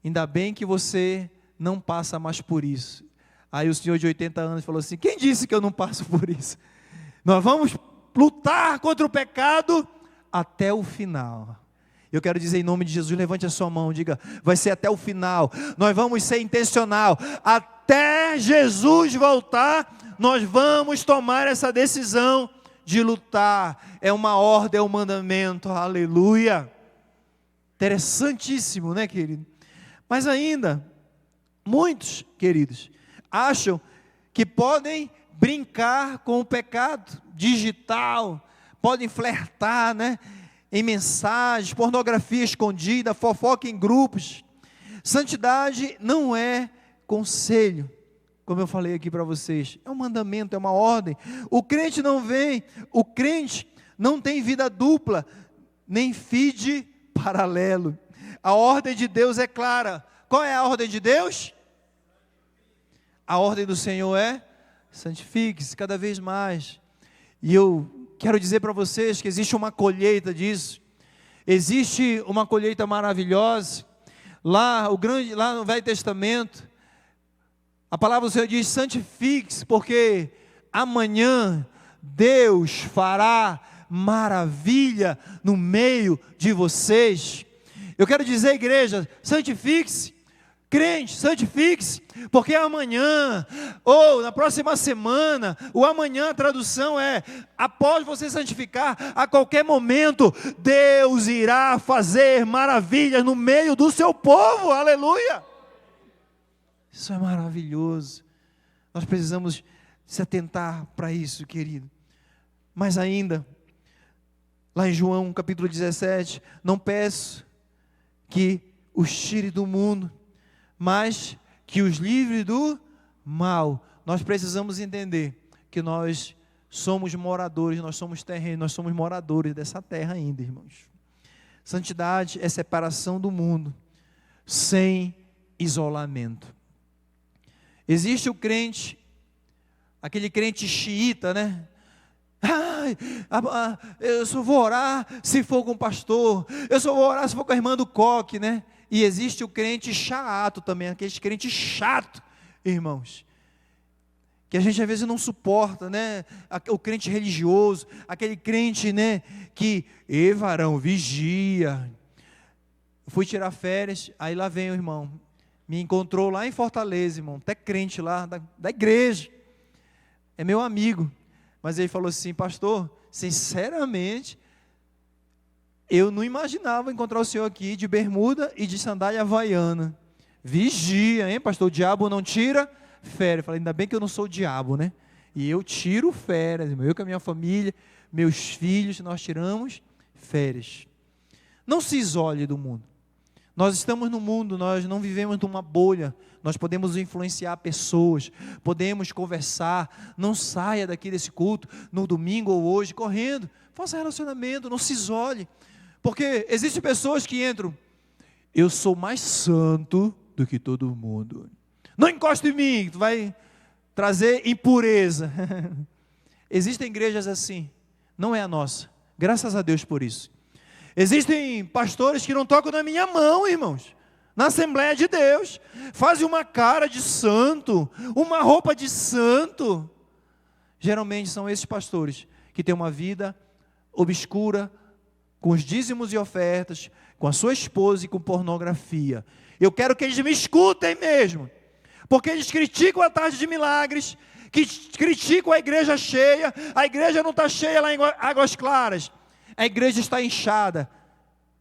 ainda bem que você não passa mais por isso. Aí o senhor de 80 anos falou assim: quem disse que eu não passo por isso? Nós vamos lutar contra o pecado até o final. Eu quero dizer em nome de Jesus, levante a sua mão, diga, vai ser até o final. Nós vamos ser intencional, até Jesus voltar, nós vamos tomar essa decisão de lutar, é uma ordem, é um mandamento, aleluia. Interessantíssimo, né, querido? Mas ainda, muitos, queridos, acham que podem brincar com o pecado digital, podem flertar, né, em mensagens, pornografia escondida, fofoca em grupos. Santidade não é conselho, como eu falei aqui para vocês, é um mandamento, é uma ordem. O crente não tem vida dupla, nem feed paralelo. A ordem de Deus é clara. Qual é a ordem de Deus? A ordem do Senhor é: santifique-se cada vez mais. E eu quero dizer para vocês que existe uma colheita disso. Existe uma colheita maravilhosa. Lá no Velho Testamento, a palavra do Senhor diz: santifique-se, porque amanhã Deus fará maravilha no meio de vocês. Eu quero dizer, igreja, santifique-se. Crente, santifique-se, porque amanhã, ou na próxima semana, o amanhã, a tradução é: após você santificar, a qualquer momento, Deus irá fazer maravilhas no meio do seu povo, aleluia. Isso é maravilhoso. Nós precisamos se atentar para isso, querido. Mas ainda, lá em João capítulo 17, não peço que os tire do mundo, mas que os livre do mal. Nós precisamos entender que nós somos moradores, nós somos terrenos, nós somos moradores dessa terra ainda, irmãos. Santidade é separação do mundo, sem isolamento. Existe o crente, aquele crente xiita, né? Eu só vou orar se for com o pastor, eu só vou orar se for com a irmã do coque, né? E existe o crente chato também, aquele crente chato, irmãos, que a gente às vezes não suporta, né? O crente religioso, aquele crente, né, que, varão, vigia. Eu fui tirar férias, aí lá vem o irmão, me encontrou lá em Fortaleza, irmão, até crente lá, da igreja, é meu amigo, mas ele falou assim: pastor, sinceramente, eu não imaginava encontrar o senhor aqui de bermuda e de sandália havaiana. Vigia, hein, pastor? O diabo não tira férias. Eu falei: ainda bem que eu não sou o diabo, né? E eu tiro férias, eu com a minha família, meus filhos, nós tiramos férias. Não se isole do mundo. Nós estamos no mundo, nós não vivemos numa bolha. Nós podemos influenciar pessoas, podemos conversar. Não saia daqui desse culto no domingo ou hoje correndo. Faça relacionamento, não se isole. Porque existem pessoas que entram: eu sou mais santo do que todo mundo, não encosta em mim, tu vai trazer impureza. Existem igrejas assim, não é a nossa, graças a Deus por isso. Existem pastores que não tocam na minha mão, irmãos, na Assembleia de Deus, fazem uma cara de santo, uma roupa de santo. Geralmente são esses pastores que têm uma vida obscura, com os dízimos e ofertas, com a sua esposa e com pornografia. Eu quero que eles me escutem mesmo, porque eles criticam a tarde de milagres, que criticam a igreja cheia. A igreja não está cheia lá em Águas Claras, a igreja está inchada.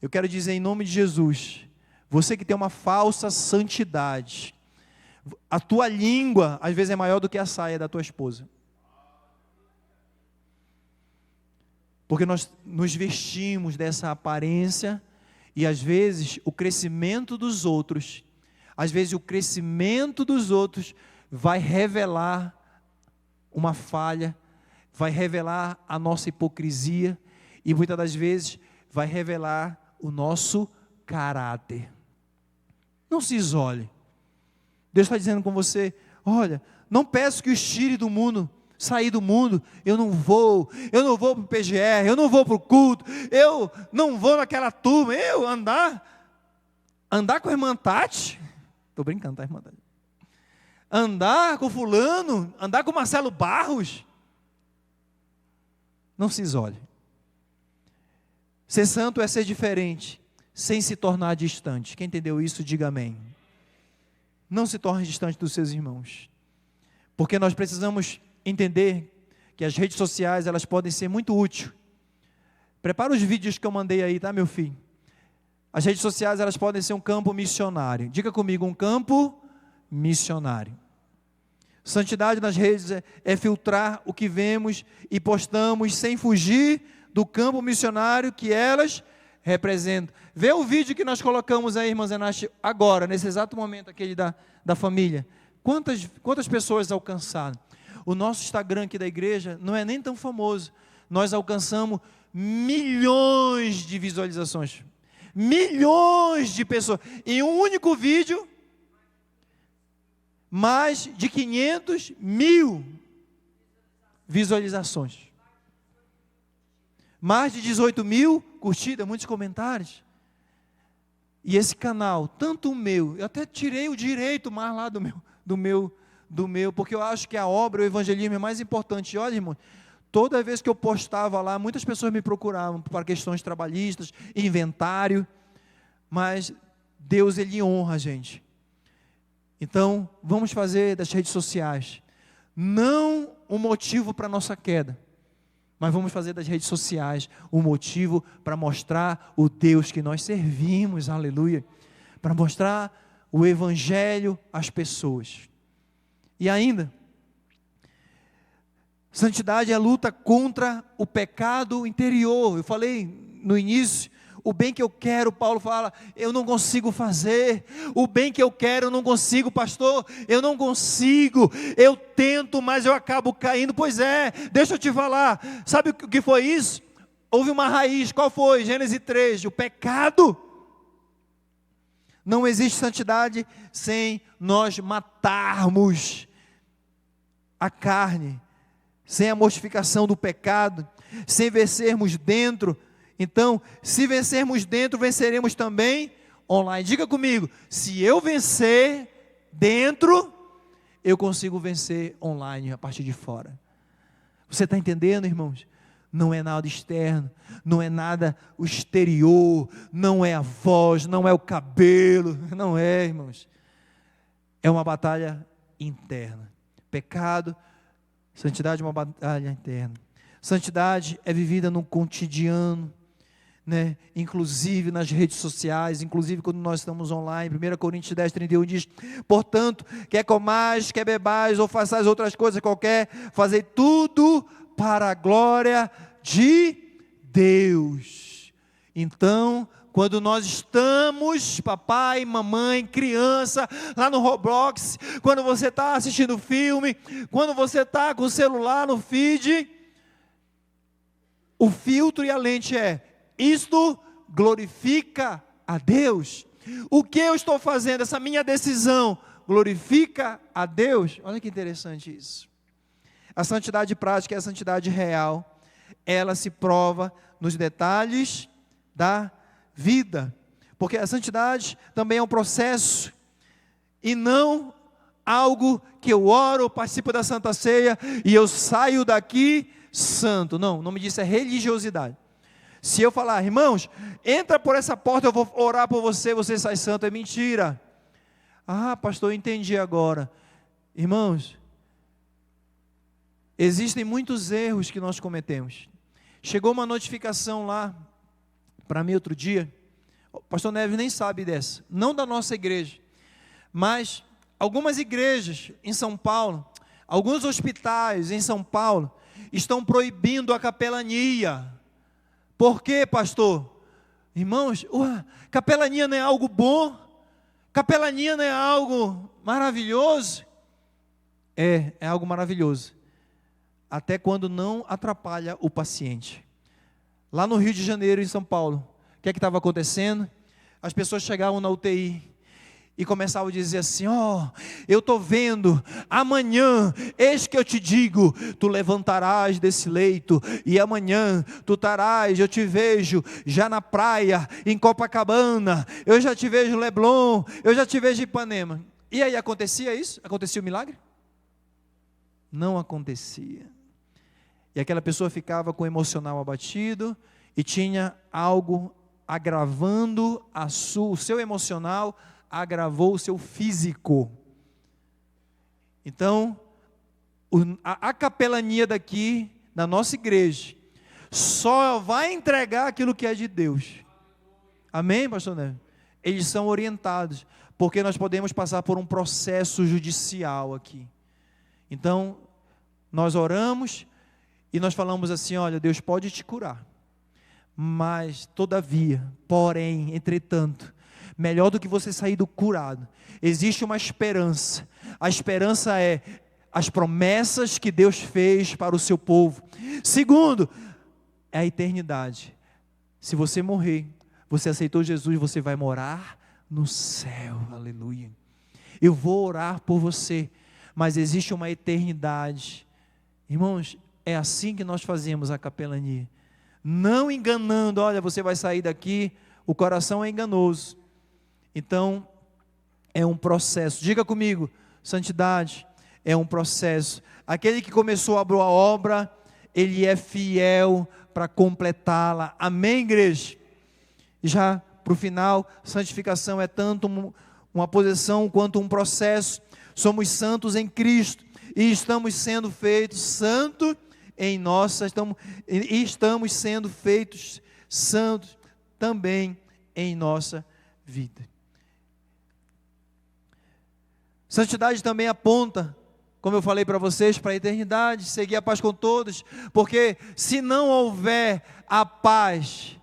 Eu quero dizer em nome de Jesus, você que tem uma falsa santidade, a tua língua às vezes é maior do que a saia da tua esposa. Porque nós nos vestimos dessa aparência e às vezes o crescimento dos outros, vai revelar uma falha, vai revelar a nossa hipocrisia e muitas das vezes vai revelar o nosso caráter. Não se isole. Deus está dizendo com você: olha, não peço que os tire do mundo, sair do mundo. Eu não vou para o PGR, eu não vou para o culto, eu não vou naquela turma, eu andar com a irmã Tati, estou brincando, tá, irmã Tati? Andar com fulano, andar com Marcelo Barros. Não se isole. Ser santo é ser diferente, sem se tornar distante. Quem entendeu isso, diga amém. Não se torne distante dos seus irmãos, porque nós precisamos entender que as redes sociais elas podem ser muito úteis. Prepara os vídeos que eu mandei aí, tá, meu filho? As redes sociais elas podem ser um campo missionário. Diga comigo, um campo missionário. Santidade nas redes é filtrar o que vemos e postamos sem fugir do campo missionário que elas representam. Vê o vídeo que nós colocamos aí, irmã Zenache, agora, nesse exato momento, aquele da família. Quantas pessoas alcançaram? O nosso Instagram aqui da igreja não é nem tão famoso. Nós alcançamos milhões de visualizações. Milhões de pessoas. Em um único vídeo, mais de 500 mil visualizações. Mais de 18 mil curtidas, muitos comentários. E esse canal, tanto o meu, eu até tirei o direito mais lá do meu, porque eu acho que a obra, o evangelismo é mais importante. E olha, irmão, toda vez que eu postava lá, muitas pessoas me procuravam para questões trabalhistas, inventário, mas Deus, Ele honra a gente. Então, vamos fazer das redes sociais, não um motivo para a nossa queda, mas vamos fazer das redes sociais um motivo para mostrar o Deus que nós servimos, aleluia, para mostrar o evangelho às pessoas. E ainda, santidade é a luta contra o pecado interior. Eu falei no início, o bem que eu quero, Paulo fala, eu não consigo fazer. O bem que eu quero, eu não consigo, pastor, eu não consigo. Eu tento, mas eu acabo caindo. Pois é, deixa eu te falar. Sabe o que foi isso? Houve uma raiz, qual foi? Gênesis 3, o pecado. Não existe santidade sem nós matarmos a carne, sem a mortificação do pecado, sem vencermos dentro. Então, se vencermos dentro, venceremos também online. Diga comigo, se eu vencer dentro, eu consigo vencer online, a partir de fora. Você está entendendo, irmãos? Não é nada externo, não é nada o exterior, não é a voz, não é o cabelo, não é, irmãos. É uma batalha interna. Pecado, santidade é uma batalha interna. Santidade é vivida no cotidiano, né? Inclusive nas redes sociais, inclusive quando nós estamos online. 1 Coríntios 10, 31 diz: portanto, quer comais, quer bebais, ou façais outras coisas qualquer, fazei tudo para a glória de Deus. Então, quando nós estamos, papai, mamãe, criança, lá no Roblox, quando você está assistindo filme, quando você está com o celular no feed, o filtro e a lente é: isto glorifica a Deus. O que eu estou fazendo, essa minha decisão, glorifica a Deus? Olha que interessante isso. A santidade prática é a santidade real. Ela se prova nos detalhes da vida. Porque a santidade também é um processo e não algo que eu oro, participo da Santa Ceia e eu saio daqui santo. Não, o nome disso é religiosidade. Se eu falar, irmãos, entra por essa porta, eu vou orar por você, você sai santo, é mentira. Ah, pastor, eu entendi agora. Irmãos, existem muitos erros que nós cometemos. Chegou uma notificação lá para mim outro dia, o pastor Neves nem sabe dessa, não da nossa igreja, mas algumas igrejas em São Paulo, alguns hospitais em São Paulo, estão proibindo a capelania. Por quê, pastor? Irmãos, capelania não é algo bom? Capelania não é algo maravilhoso? É algo maravilhoso, até quando não atrapalha o paciente. Lá no Rio de Janeiro, em São Paulo, o que estava acontecendo? As pessoas chegavam na UTI e começavam a dizer assim: eu estou vendo, amanhã, eis que eu te digo, tu levantarás desse leito, e amanhã tu estarás, eu te vejo já na praia, em Copacabana, eu já te vejo em Leblon, eu já te vejo em Ipanema. E aí, acontecia isso? Acontecia o milagre? Não acontecia. E aquela pessoa ficava com o emocional abatido, e tinha algo agravando o seu emocional, agravou o seu físico. Então, a capelania daqui, da nossa igreja, só vai entregar aquilo que é de Deus. Amém, pastor Neves? Eles são orientados, porque nós podemos passar por um processo judicial aqui. Então, nós oramos e nós falamos assim: olha, Deus pode te curar, mas todavia, porém, entretanto, melhor do que você sair do curado, existe uma esperança. A esperança é as promessas que Deus fez para o seu povo. Segundo, é a eternidade. Se você morrer, você aceitou Jesus, você vai morar no céu. Aleluia. Eu vou orar por você, mas existe uma eternidade. Irmãos, é assim que nós fazemos a capelania. Não enganando, olha, você vai sair daqui, o coração é enganoso. Então, é um processo. Diga comigo, santidade é um processo. Aquele que começou a boa obra, ele é fiel para completá-la. Amém, igreja? E já para o final, santificação é tanto uma posição quanto um processo. Somos santos em Cristo e estamos sendo feitos santos em estamos sendo feitos santos também em nossa vida. Santidade também aponta, como eu falei para vocês, para a eternidade, seguir a paz com todos, porque se não houver a paz,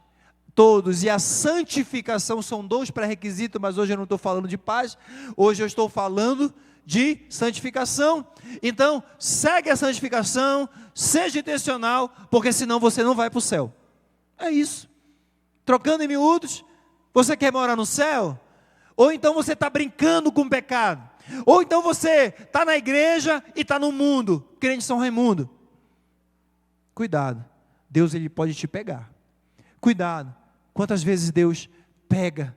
todos, e a santificação são dois pré-requisitos, mas hoje eu não estou falando de paz, hoje eu estou falando de santificação. Então, segue a santificação, seja intencional, porque senão você não vai para o céu. É isso. Trocando em miúdos, você quer morar no céu? Ou então você está brincando com o pecado? Ou então você está na igreja e está no mundo, crente de São Raimundo? Cuidado, Deus ele pode te pegar. Cuidado, quantas vezes Deus pega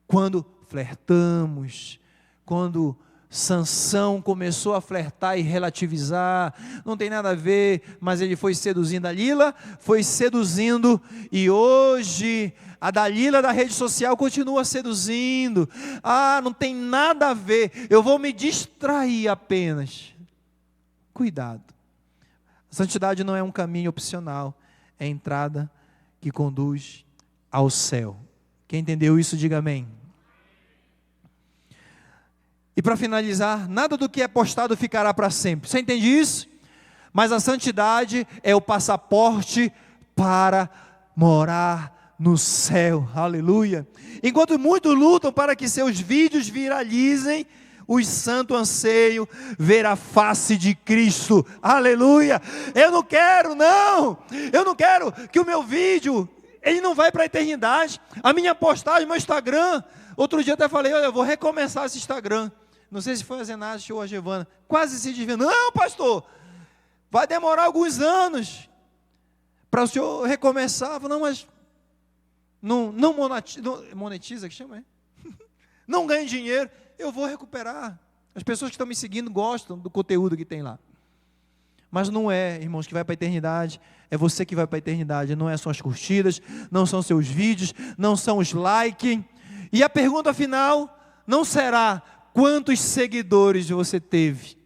quando flertamos, quando Sansão começou a flertar e relativizar, não tem nada a ver, mas ele foi seduzindo a Dalila, foi seduzindo, e hoje a Dalila da rede social continua seduzindo. Não tem nada a ver, eu vou me distrair apenas. Cuidado, a santidade não é um caminho opcional, é a entrada que conduz ao céu. Quem entendeu isso, diga amém. E para finalizar, nada do que é postado ficará para sempre. Você entende isso? Mas a santidade é o passaporte para morar no céu. Aleluia. Enquanto muitos lutam para que seus vídeos viralizem, os santos anseiam ver a face de Cristo. Aleluia. Eu não quero que o meu vídeo, ele não vai para a eternidade. A minha postagem, meu Instagram, outro dia até falei, olha, eu vou recomeçar esse Instagram. Não sei se foi a Zenate ou a Giovana, quase se desviando. Não, pastor, vai demorar alguns anos para o senhor recomeçar. Não, mas não monetiza, que chama, é? Não ganha dinheiro, eu vou recuperar. As pessoas que estão me seguindo gostam do conteúdo que tem lá. Mas não é, irmãos, que vai para a eternidade, é você que vai para a eternidade, não é só as curtidas, não são seus vídeos, não são os likes. E a pergunta final não será quantos seguidores você teve,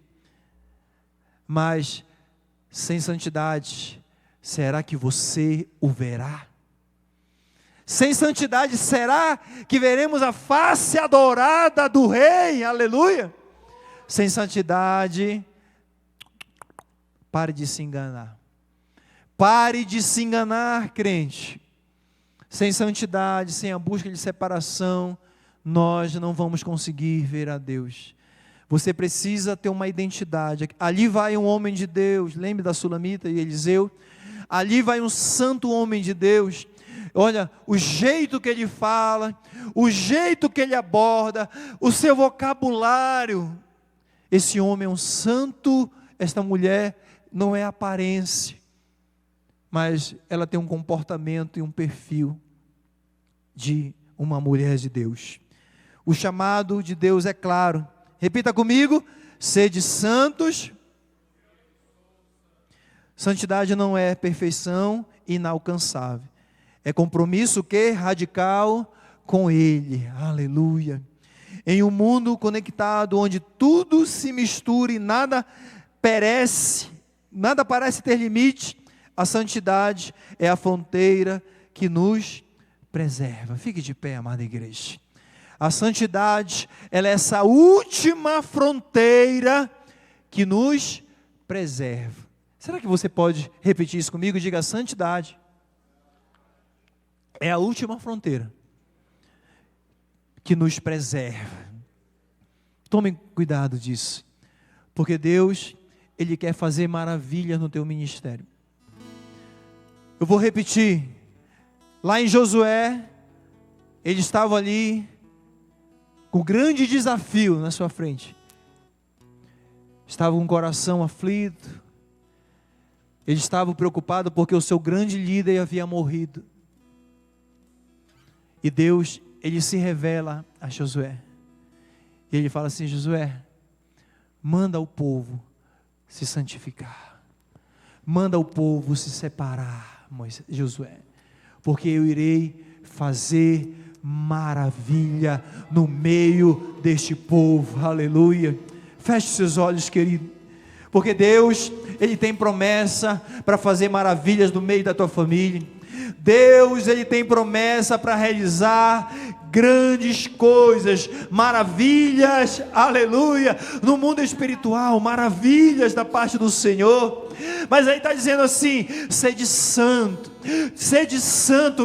mas sem santidade, será que você o verá? Sem santidade, será que veremos a face adorada do Rei? Aleluia! Sem santidade, pare de se enganar. Pare de se enganar, crente. Sem santidade, sem a busca de separação, nós não vamos conseguir ver a Deus. Você precisa ter uma identidade. Ali vai um homem de Deus, lembre da Sulamita e Eliseu. Ali vai um santo homem de Deus. Olha, o jeito que ele fala, o jeito que ele aborda, o seu vocabulário. Esse homem é um santo, esta mulher não é aparência, mas ela tem um comportamento e um perfil de uma mulher de Deus. O chamado de Deus é claro. Repita comigo: sede santos. Santidade não é perfeição inalcançável. É compromisso que radical com Ele. Aleluia. Em um mundo conectado, onde tudo se mistura e nada perece, nada parece ter limite. A santidade é a fronteira que nos preserva. Fique de pé, amada igreja. A santidade, ela é essa última fronteira que nos preserva. Será que você pode repetir isso comigo? Diga: a santidade é a última fronteira que nos preserva. Tomem cuidado disso, porque Deus, Ele quer fazer maravilhas no teu ministério. Eu vou repetir. Lá em Josué, ele estava ali com um grande desafio na sua frente. Estava com o coração aflito. Ele estava preocupado porque o seu grande líder havia morrido. E Deus, Ele se revela a Josué. E Ele fala assim: Josué, manda o povo se santificar. Manda o povo se separar, Josué. Porque eu irei fazer maravilha no meio deste povo. Aleluia. Feche seus olhos, querido. Porque Deus, Ele tem promessa para fazer maravilhas no meio da tua família. Deus, Ele tem promessa para realizar grandes coisas, maravilhas, aleluia, no mundo espiritual, maravilhas da parte do Senhor. Mas aí está dizendo assim: sede santo,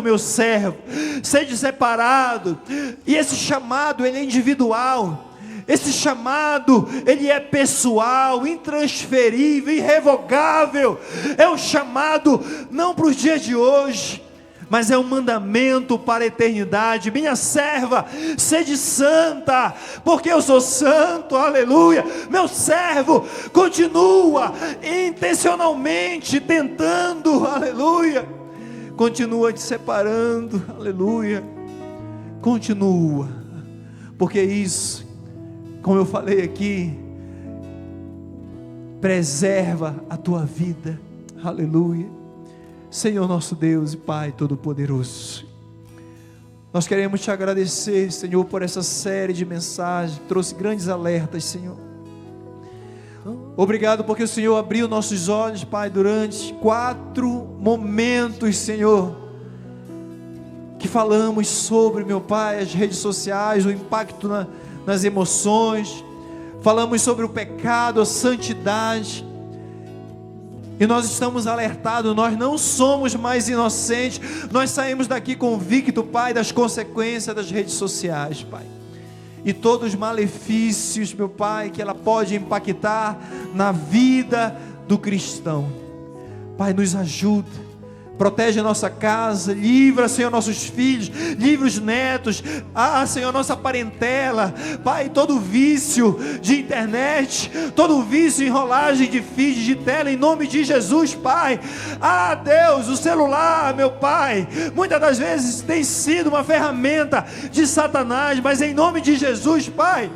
meu servo, sede separado. E esse chamado, ele é individual. Esse chamado, ele é pessoal, intransferível, irrevogável. É um chamado não para os dias de hoje, mas é um mandamento para a eternidade. Minha serva, sede santa, porque eu sou santo, aleluia. Meu servo, continua intencionalmente tentando, aleluia. Continua te separando, aleluia. Continua, porque isso, como eu falei aqui, preserva a tua vida, aleluia. Senhor nosso Deus e Pai Todo-Poderoso, nós queremos te agradecer, Senhor, por essa série de mensagens que trouxe grandes alertas, Senhor. Obrigado porque o Senhor abriu nossos olhos, Pai, durante 4 momentos, Senhor, que falamos sobre, meu Pai, as redes sociais, o impacto nas emoções, falamos sobre o pecado, a santidade, e nós estamos alertados, nós não somos mais inocentes, nós saímos daqui convictos, Pai, das consequências das redes sociais, Pai, e todos os malefícios, meu Pai, que ela pode impactar na vida do cristão. Pai, nos ajuda, protege a nossa casa, livra, Senhor, nossos filhos, livra os netos, Senhor, nossa parentela, Pai, todo vício de internet, todo vício em rolagem de feed, de tela, em nome de Jesus, Pai. Deus, o celular, meu Pai, muitas das vezes tem sido uma ferramenta de Satanás, mas em nome de Jesus, Pai,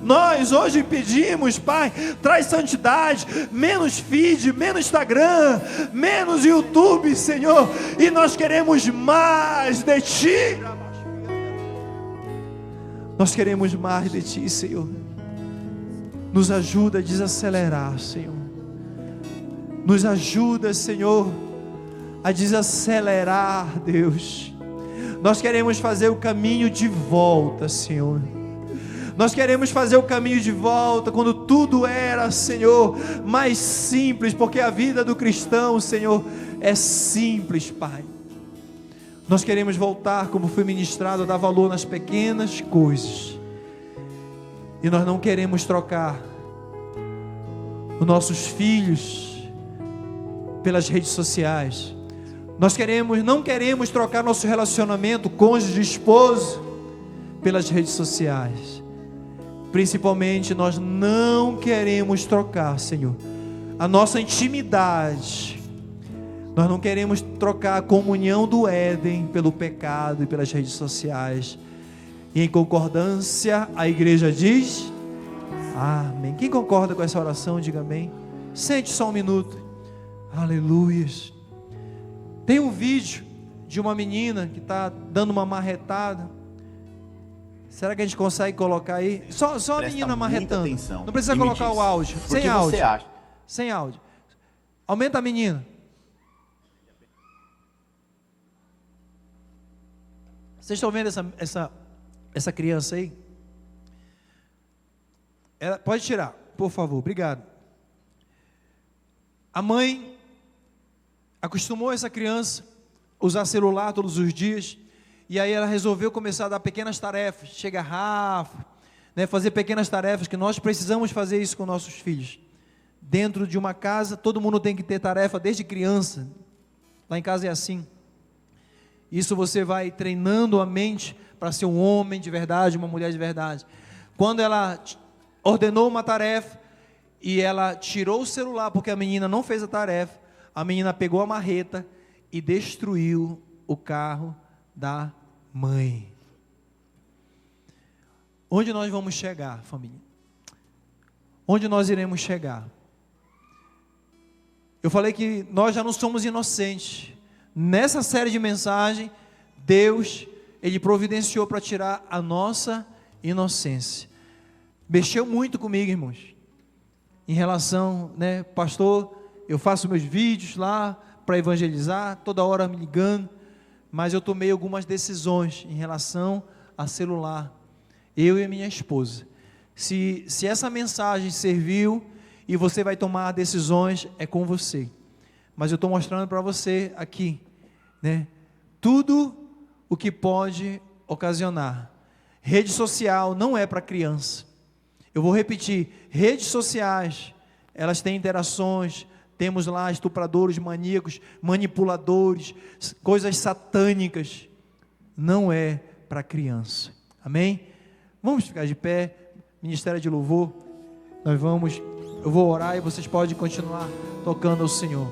nós hoje pedimos, Pai, traz santidade, menos feed, menos Instagram, menos YouTube, Senhor, e nós queremos mais de Ti. Nós queremos mais de Ti, Senhor. Nos ajuda a desacelerar, Senhor. Nos ajuda, Senhor, a desacelerar, Deus. Nós queremos fazer o caminho de volta, Senhor. Nós queremos fazer o caminho de volta, quando tudo era, Senhor, mais simples, porque a vida do cristão, Senhor, é simples, Pai. Nós queremos voltar, como foi ministrado, a dar valor nas pequenas coisas, e nós não queremos trocar os nossos filhos pelas redes sociais. Nós não queremos trocar nosso relacionamento cônjuge, esposo, pelas redes sociais. Principalmente nós não queremos trocar, Senhor, a nossa intimidade. Nós não queremos trocar a comunhão do Éden pelo pecado e pelas redes sociais. E em concordância, a igreja diz amém. Quem concorda com essa oração, diga amém. Sente só um minuto. Aleluias. Tem um vídeo de uma menina que está dando uma marretada. Será que a gente consegue colocar aí? Só a menina marretando. Não precisa colocar o áudio. Sem áudio. Sem áudio. Aumenta a menina. Vocês estão vendo essa criança aí? Ela, pode tirar, por favor, obrigado. A mãe acostumou essa criança a usar celular todos os dias, e aí ela resolveu começar a dar pequenas tarefas, chegar a garrafa, né, fazer pequenas tarefas, que nós precisamos fazer isso com nossos filhos. Dentro de uma casa, todo mundo tem que ter tarefa desde criança. Lá em casa é assim. Isso você vai treinando a mente para ser um homem de verdade, uma mulher de verdade. Quando ela ordenou uma tarefa e ela tirou o celular porque a menina não fez a tarefa, a menina pegou a marreta e destruiu o carro da mãe. Onde nós vamos chegar, família? Onde nós iremos chegar? Eu falei que nós já não somos inocentes. Nessa série de mensagens, Deus, Ele providenciou para tirar a nossa inocência. Mexeu muito comigo, irmãos, em relação, né, pastor, eu faço meus vídeos lá para evangelizar, toda hora me ligando, mas eu tomei algumas decisões em relação a celular, eu e a minha esposa. Se essa mensagem serviu e você vai tomar decisões, é com você. Mas eu estou mostrando para você aqui, né, tudo o que pode ocasionar. Rede social não é para criança. Eu vou repetir, redes sociais, elas têm interações, temos lá estupradores, maníacos, manipuladores, coisas satânicas, não é para criança, amém? Vamos ficar de pé, Ministério de Louvor, eu vou orar e vocês podem continuar tocando ao Senhor.